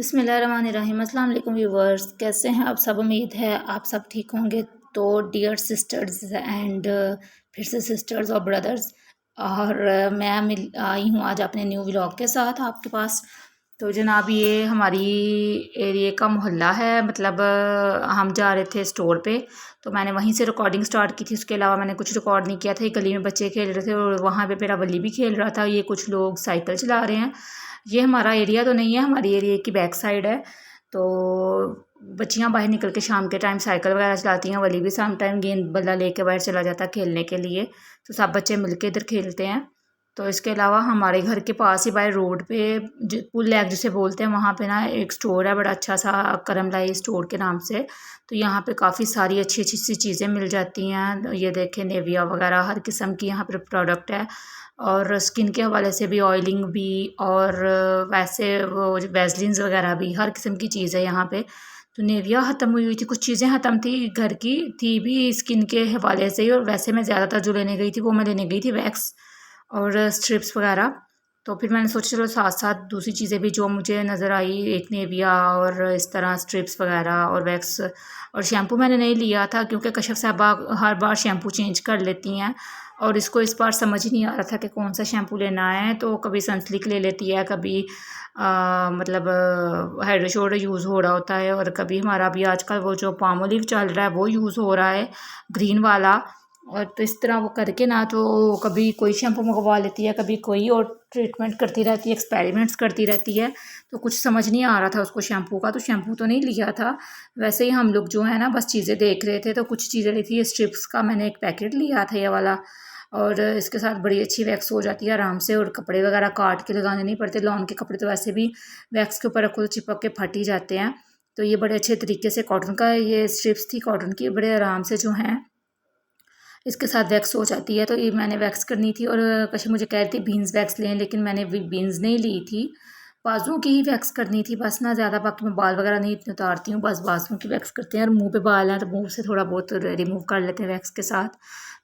बिस्मिल्लाहिर्रहमानिर्रहीम। अस्सलाम वालेकुम व्यूवर्स, कैसे हैं आप सब? उम्मीद है आप सब ठीक होंगे। तो डियर सिस्टर्स एंड फिर से सिस्टर्स और ब्रदर्स, और मैं मिल आई हूँ आज अपने न्यू व्लॉग के साथ आपके पास। तो जनाब, ये हमारी एरिया का मोहल्ला है, मतलब हम जा रहे थे स्टोर पे, तो मैंने वहीं से रिकॉर्डिंग स्टार्ट की थी। उसके अलावा मैंने कुछ रिकॉर्ड नहीं किया था। ये गली में बच्चे खेल रहे थे और वहाँ पे मेरा वली भी खेल रहा था। ये कुछ लोग साइकिल चला रहे हैं। ये हमारा एरिया तो नहीं है, हमारी एरिया की बैक साइड है। तो बच्चियां बाहर निकल के शाम के टाइम साइकिल वगैरह चलाती हैं। वली भी शाम टाइम गेंद बल्ला लेके बाहर चला जाता है खेलने के लिए। तो सब बच्चे मिलके इधर खेलते हैं। तो इसके अलावा हमारे घर के पास ही बाय रोड पे पुल लैक जिसे बोलते हैं, वहाँ पे ना एक स्टोर है बड़ा अच्छा सा, करमलाई स्टोर के नाम से। तो यहाँ पे काफ़ी सारी अच्छी अच्छी सी चीज़ें मिल जाती हैं। ये देखें, नेविया वगैरह हर किस्म की यहाँ पर प्रोडक्ट है। और स्किन के हवाले से भी, ऑयलिंग भी, और वैसे वो वैसलीन्स वगैरह भी, हर किस्म की चीज़ है यहाँ पे। तो नेविया ख़त्म हुई हुई थी, कुछ चीज़ें ख़त्म थी, घर की थी भी स्किन के हवाले से ही। और वैसे मैं ज़्यादातर जो लेने गई थी वो मैं लेने गई थी वैक्स और स्ट्रिप्स वगैरह। तो फिर मैंने सोचा चलो साथ साथ दूसरी चीज़ें भी जो मुझे नज़र आई, एक नेविया और इस तरह स्ट्रिप्स वगैरह और वैक्स। और शैम्पू मैंने नहीं लिया था क्योंकि कशफ साहबा हर बार शैम्पू चेंज कर लेती हैं और इसको इस बार समझ ही नहीं आ रहा था कि कौन सा शैम्पू लेना है। तो कभी सनसिल्क ले लेती है, कभी मतलब हेड एंड शोल्डर यूज़ हो रहा होता है, और कभी हमारा भी आजकल वो जो पामोलिव चल रहा है वो यूज़ हो रहा है, ग्रीन वाला। और तो इस तरह वो करके ना, तो कभी कोई शैम्पू मंगवा लेती है, कभी कोई, और ट्रीटमेंट करती रहती है, एक्सपेरिमेंट्स करती रहती है। तो कुछ समझ नहीं आ रहा था उसको शैम्पू का, तो शैम्पू तो नहीं लिया था। वैसे ही हम लोग जो है ना बस चीज़ें देख रहे थे, तो कुछ चीज़ें ली थी। ये स्ट्रिप्स का मैंने एक पैकेट लिया था, ये वाला। और इसके साथ बड़ी अच्छी वैक्स हो जाती है आराम से, और कपड़े वगैरह काट के लगाने नहीं पड़ते। लॉन के कपड़े तो वैसे भी वैक्स के ऊपर रखो तो चिपक के फट ही जाते हैं। तो ये बड़े अच्छे तरीके से कॉटन का, ये स्ट्रिप्स थी कॉटन की, बड़े आराम से जो हैं इसके साथ वैक्स हो जाती है। तो ये मैंने वैक्स करनी थी, और कश्मीर मुझे कह रही थी बीन्स वैक्स लें, लेकिन मैंने बीन्स नहीं ली थी। बाजुओं की ही वैक्स करनी थी बस ना, ज़्यादा। बाकी मैं बाल वगैरह नहीं इतने उतारती हूँ, बस बाजुओं की वैक्स करते हैं। और मुंह पे बाल हैं तो मुंह से थोड़ा बहुत रिमूव कर लेते हैं वैक्स के साथ।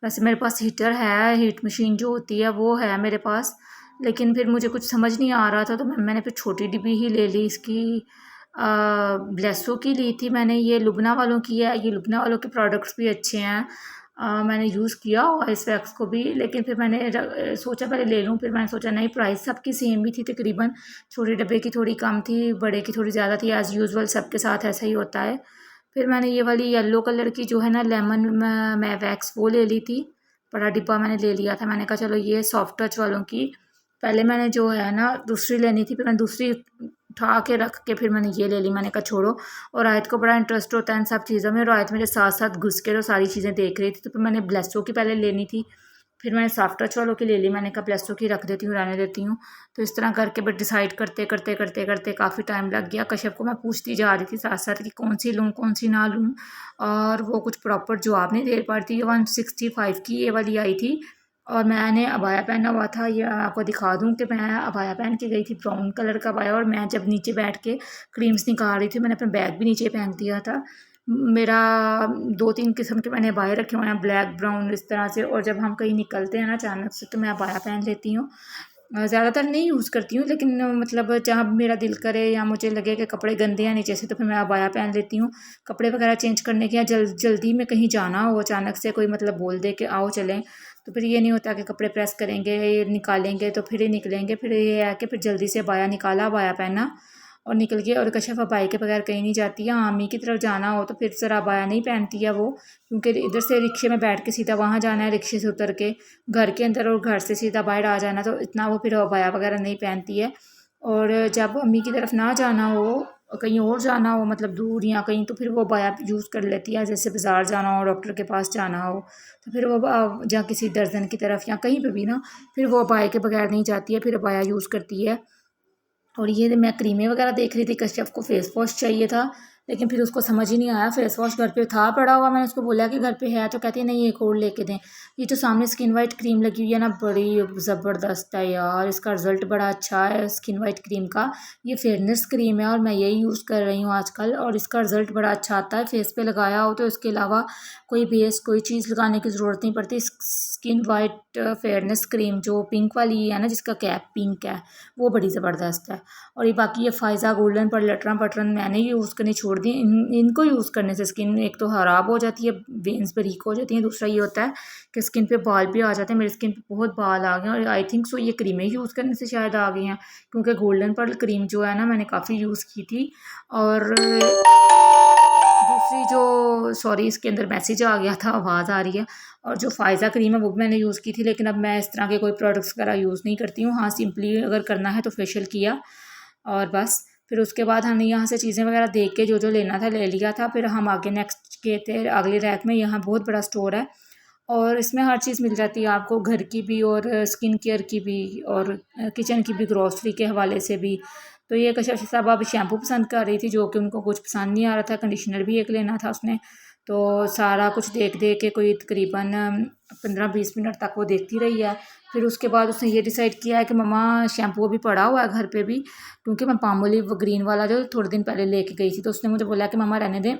वैसे मेरे पास हीटर है, हीट मशीन जो होती है वो है मेरे पास, लेकिन फिर मुझे कुछ समझ नहीं आ रहा था, तो मैंने फिर छोटी डिब्बी ही ले ली इसकी। ब्लेसो की ली थी मैंने, ये लुबना वालों की है। ये लुबना वालों के प्रोडक्ट्स भी अच्छे हैं। मैंने यूज़ किया और इस वैक्स को भी, लेकिन फिर मैंने सोचा पहले ले लूँ, फिर मैंने सोचा नहीं, प्राइस सबकी सेम ही थी तकरीबन। छोटे डब्बे की थोड़ी कम थी, बड़े की थोड़ी ज़्यादा थी। एज़ यूजुअल सबके साथ ऐसा ही होता है। फिर मैंने ये वाली येलो कलर की जो है ना लेमन मैं वैक्स, वो ले ली थी। बड़ा डिब्बा मैंने ले लिया था। मैंने कहा चलो ये सॉफ्ट टच वालों की, पहले मैंने जो है ना दूसरी लेनी थी, फिर मैंने दूसरी उठा के रख के फिर मैंने ये ले ली। मैंने कहा छोड़ो, और आयत को बड़ा इंटरेस्ट होता है इन सब चीज़ों में, और आयत मेरे साथ साथ घुस के तो सारी चीज़ें देख रही थी। तो फिर मैंने ब्लेसो की पहले लेनी थी, फिर मैंने सॉफ्ट टच वालों की ले ली। मैंने कहा ब्लेसो की रख देती हूँ, रहने देती हूँ। तो इस तरह करके बट डिसाइड करते करते करते करते काफ़ी टाइम लग गया। कश्यप को मैं पूछती जा रही थी साथ साथ कि कौन सी लूँ कौन सी ना लूँ, और वो कुछ प्रॉपर जवाब नहीं दे पा रही थी। 165 की ये वाली आई थी, और मैंने अबाया पहना हुआ था। ये आपको दिखा दूँ कि मैं अबाया पहन के गई थी, ब्राउन कलर का अबाया। और मैं जब नीचे बैठ के क्रीम्स निकाल रही थी, मैंने अपना बैग भी नीचे फेंक दिया था। मेरा 2-3 किस्म के मैंने अबाए रखे हुए हैं, ब्लैक ब्राउन इस तरह से। और जब हम कहीं निकलते हैं ना अचानक से, तो मैं अबाया पहन लेती हूँ। ज़्यादातर नहीं यूज़ करती हूँ, लेकिन मतलब जहाँ मेरा दिल करे या मुझे लगे कि कपड़े गंदे हैं नीचे से, तो फिर मैं अबाया पहन लेती हूँ। कपड़े वगैरह चेंज करने के, या जल्दी में कहीं जाना हो, अचानक से कोई मतलब बोल दे कि आओ चलें, तो फिर ये नहीं होता कि कपड़े प्रेस करेंगे, निकालेंगे तो फिर ही निकलेंगे। फिर ये है कि फिर जल्दी से अबाया निकाला, अबाया पहना और निकल गए। और कश्यप अबाई के बगैर कहीं नहीं जाती है। आमी की तरफ जाना हो तो फिर ज़रा अबाया नहीं पहनती है वो, क्योंकि इधर से रिक्शे में बैठ के सीधा वहाँ जाना है, रिक्शे से उतर के घर के अंदर, और घर से सीधा बाहर आ जाना, तो इतना वो फिर अबाया वगैरह नहीं पहनती है। और जब अम्मी की तरफ ना जाना हो, कहीं और जाना हो, मतलब दूर या कहीं, तो फिर वो अबाया यूज़ कर लेती है। जैसे बाज़ार जाना हो, डॉक्टर के पास जाना हो, तो फिर वो जहाँ किसी दर्जन की तरफ या कहीं पर भी ना, फिर वो अबाया के बगैर नहीं जाती है, फिर अबाया यूज़ करती है। और ये मैं क्रीमें वगैरह देख रही थी, कश्यप को फेस वॉश चाहिए था, लेकिन फिर उसको समझ ही नहीं आया। फेस वॉश घर पे था पड़ा हुआ, मैंने उसको बोला कि घर पे है, तो कहती है नहीं एक और लेके दें। ये तो सामने स्किन वाइट क्रीम लगी हुई है ना, बड़ी ज़बरदस्त है यार, इसका रिज़ल्ट बड़ा अच्छा है स्किन वाइट क्रीम का। ये फेयरनेस क्रीम है और मैं यही यूज़ कर रही हूँ आजकल, और इसका रिज़ल्ट बड़ा अच्छा आता है। फेस पे लगाया हो तो इसके अलावा कोई बेस कोई चीज़ लगाने की ज़रूरत नहीं पड़ती। स्किन वाइट फेयरनेस क्रीम जो पिंक वाली है ना, जिसका कैप पिंक है, वो बड़ी ज़बरदस्त है। और ये बाकी ये फ़ायज़ा गोल्डन पर लटरन पटरन मैंने यूज़ करनी छोड़ दी। इनको यूज़ करने से स्किन एक तो ख़राब हो जाती है, वेन्स बारीक हो जाती हैं, दूसरा ये होता है कि स्किन पे बाल भी आ जाते हैं। मेरी स्किन पे बहुत बाल आ गए हैं और आई थिंक सो ये क्रीमें यूज़ करने से शायद आ गई हैं, क्योंकि गोल्डन पर्ल क्रीम जो है ना मैंने काफ़ी यूज़ की थी। और दूसरी जो, सॉरी इसके अंदर मैसेज आ गया था, आवाज़ आ रही है। और जो फ़ायज़ा क्रीम है वो भी मैंने यूज़ की थी, लेकिन अब मैं इस तरह के कोई प्रोडक्ट्स वगैरह यूज़ नहीं करती हूँ। हाँ, सिंपली अगर करना है तो फेशियल किया और बस। फिर उसके बाद हमने यहाँ से चीज़ें वगैरह देख के जो जो लेना था ले लिया था। फिर हम आगे नेक्स्ट गए थे अगली रैक में। यहाँ बहुत बड़ा स्टोर है और इसमें हर चीज़ मिल जाती है आपको, घर की भी और स्किन केयर की भी और किचन की भी, ग्रॉसरी के हवाले से भी। तो ये कशिश साहब अब शैम्पू पसंद कर रही थी, जो कि उनको कुछ पसंद नहीं आ रहा था। कंडीशनर भी एक लेना था उसने। तो सारा कुछ देख देख के कोई तकरीबन 15-20 मिनट तक वो देखती रही है। फिर उसके बाद उसने ये डिसाइड किया है कि मम्मा शैम्पू अभी पड़ा हुआ है घर पे भी, क्योंकि मैं पामोलिव ग्रीन वाला जो थोड़े दिन पहले लेके गई थी, तो उसने मुझे बोला कि मम्मा रहने दें,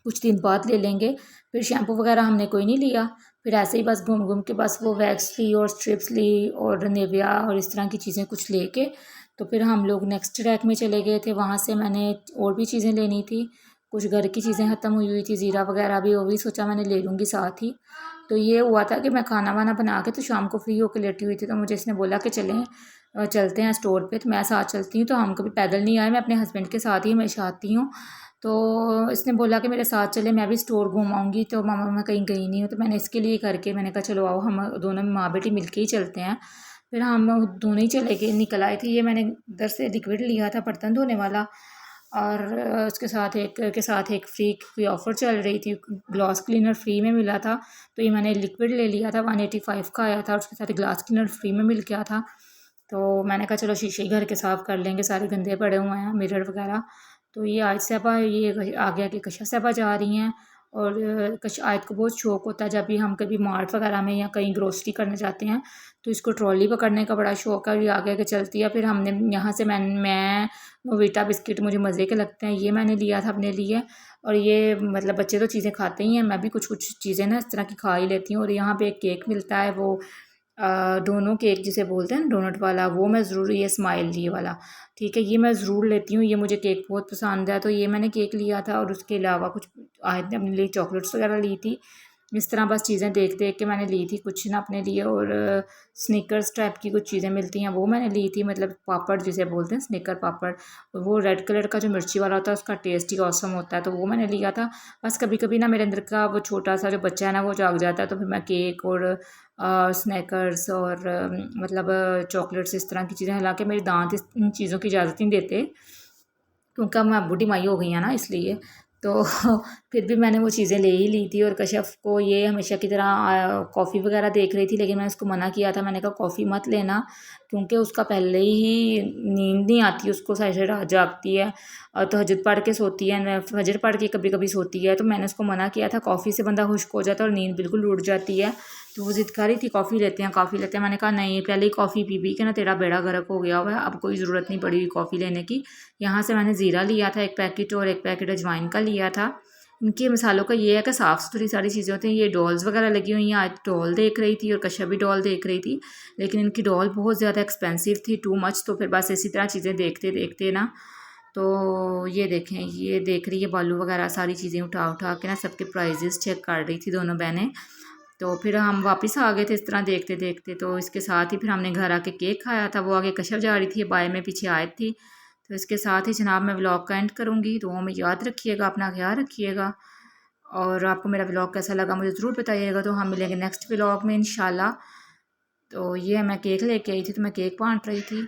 कुछ दिन बाद ले लेंगे। फिर शैम्पू वगैरह हमने कोई नहीं लिया। फिर ऐसे ही बस घूम घूम के बस वो वैक्स ली और स्ट्रिप्स ली और निविया और इस तरह की चीज़ें कुछ लेके, तो फिर हम लोग नेक्स्ट रैक में चले गए थे। वहाँ से मैंने और भी चीज़ें लेनी थी, कुछ घर की चीज़ें ख़त्म हुई हुई थी, ज़ीरा वगैरह भी, वो भी सोचा मैंने ले लूँगी साथ ही। तो ये हुआ था कि मैं खाना वाना बना के तो शाम को फ्री होकर लेटी हुई थी, तो मुझे इसने बोला कि चलें चलते हैं स्टोर पे, तो मैं साथ चलती हूँ। तो हम कभी पैदल नहीं आए, मैं अपने हस्बैंड के साथ ही हमेशा आती हूँ। तो इसने बोला कि मेरे साथ चले, मैं भी स्टोर घूम आऊँगी। तो मामा मैं कहीं गई नहीं हूँ, तो मैंने इसके लिए करके मैंने कहा चलो आओ हम दोनों माँ बेटी मिल के ही चलते हैं। फिर हम दोनों ही चले गए, निकल आए थे। ये मैंने इधर से लिक्विड लिया था बर्तन धोने वाला, और उसके साथ एक फ्री की ऑफ़र चल रही थी, ग्लास क्लीनर फ्री में मिला था। तो ये मैंने लिक्विड ले लिया था, 185 का आया था, और उसके साथ ग्लास क्लीनर फ्री में मिल गया था। तो मैंने कहा चलो शीशे ही घर के साफ़ कर लेंगे, सारे गंदे पड़े हुए हैं मिरर वगैरह। तो ये आयत साहबा ये आगे आके कशा साहबा जा रही हैं। और कश आयत को बहुत शौक होता है, जब भी हम कभी मार्ट वगैरह में या कहीं ग्रोसरी करने जाते हैं तो इसको ट्रॉली पकड़ने का बड़ा शौक है, और ये आगे आगे चलती है। फिर हमने यहाँ से मैं नोविटा बिस्किट मुझे मज़े के लगते हैं, ये मैंने लिया था अपने लिए। और ये मतलब बच्चे तो चीज़ें खाते ही हैं, मैं भी कुछ कुछ चीज़ें ना इस तरह की खा ही लेती हूँ। और यहाँ पे एक केक मिलता है, वो डोनो केक जिसे बोलते हैं डोनट वाला, वो मैं ज़रूर, ये स्माइल ये वाला, ठीक है, ये मैं ज़रूर लेती हूँ। ये मुझे केक बहुत पसंद है, तो ये मैंने केक लिया था। और उसके अलावा कुछ आयत ने अपने लिए चॉकलेट्स वगैरह ली थी। इस तरह बस चीज़ें देख देख के मैंने ली थी कुछ ना अपने लिए। और स्निकर्स टाइप की कुछ चीज़ें मिलती हैं, वो मैंने ली थी, मतलब पापड़ जिसे बोलते हैं स्निकर पापड़। वो रेड कलर का जो मिर्ची वाला होता है, उसका टेस्ट ही ऑसम होता है, तो वो मैंने लिया था। बस कभी कभी ना मेरे अंदर का वो छोटा सा जो बच्चा है ना, वो जाग जाता है, तो फिर मैं केक और स्नैकर्स और मतलब चॉकलेट्स इस तरह की चीज़ें, हालांकि मेरे दांत इन चीज़ों की इजाज़त नहीं देते, क्योंकि अब मैं बूढ़ी माई हो गई है ना, इसलिए। तो फिर भी मैंने वो चीज़ें ले ही ली थी। और कशफ को ये हमेशा की तरह कॉफ़ी वगैरह देख रही थी, लेकिन मैंने उसको मना किया था। मैंने कहा कॉफ़ी मत लेना, क्योंकि उसका पहले ही नींद नहीं आती उसको, सारी सारी रात जागती है और तहज्जुद पढ़ के सोती है, फजर पढ़ के कभी कभी सोती है। तो मैंने उसको मना किया था, कॉफ़ी से बंदा खुश्क हो जाता है और नींद बिल्कुल उड़ जाती है। तो वो ज़िद कर रही थी कॉफ़ी लेते हैं कॉफ़ी लेते हैं। मैंने कहा नहीं, पहले ही कॉफ़ी पी पी के ना तेरा बेड़ा गर्क हो गया हुआ है, अब कोई ज़रूरत नहीं पड़ी हुई कॉफ़ी लेने की। यहाँ से मैंने ज़ीरा लिया था एक पैकेट, और एक पैकेट अजवाइन का लिया था। इनके मसालों का ये है कि साफ़ सुथरी सारी चीज़ें होती हैं। ये डॉल्स वगैरह लगी हुई हैं, आज डॉल देख रही थी और कशा भी डॉल देख रही थी, लेकिन इनकी डॉल बहुत ज़्यादा एक्सपेंसिव थी, टू मच। तो फिर बस इसी तरह चीज़ें देखते देखते ना, तो ये देखें, ये देख रही है बालू वगैरह सारी चीज़ें उठा उठा के ना, सबके प्राइजेस चेक कर रही थी दोनों बहनें। तो फिर हम वापस आ गए थे इस तरह देखते देखते। तो इसके साथ ही फिर हमने घर आके केक खाया था, वो आगे कशफ जा रही थी, बाय में पीछे आयत थी। तो इसके साथ ही जनाब मैं व्लॉग का एंड करूँगी, तो वो में याद रखिएगा, अपना ख्याल रखिएगा। और आपको मेरा व्लॉग कैसा लगा मुझे ज़रूर बताइएगा। तो हम मिलेंगे नेक्स्ट व्लॉग में इंशाल्लाह। तो ये मैं केक लेके आई थी, तो मैं केक बांट रही थी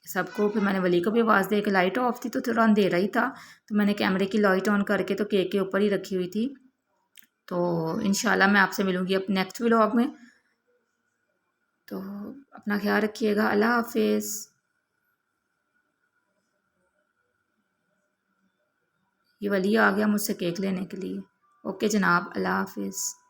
सबको। फिर मैंने वली को भी आवाज़ दे के, लाइट ऑफ थी तो थोड़ा अंधेरा ही था, तो मैंने कैमरे की लाइट ऑन करके तो केक के ऊपर ही रखी हुई थी। तो इंशाल्लाह मैं आपसे मिलूँगी अब नेक्स्ट व्लॉग में। तो अपना ख्याल रखिएगा, अल्लाह हाफिज़। ये वली आ गया मुझसे केक लेने के लिए। ओके जनाब, अल्लाह हाफिज़।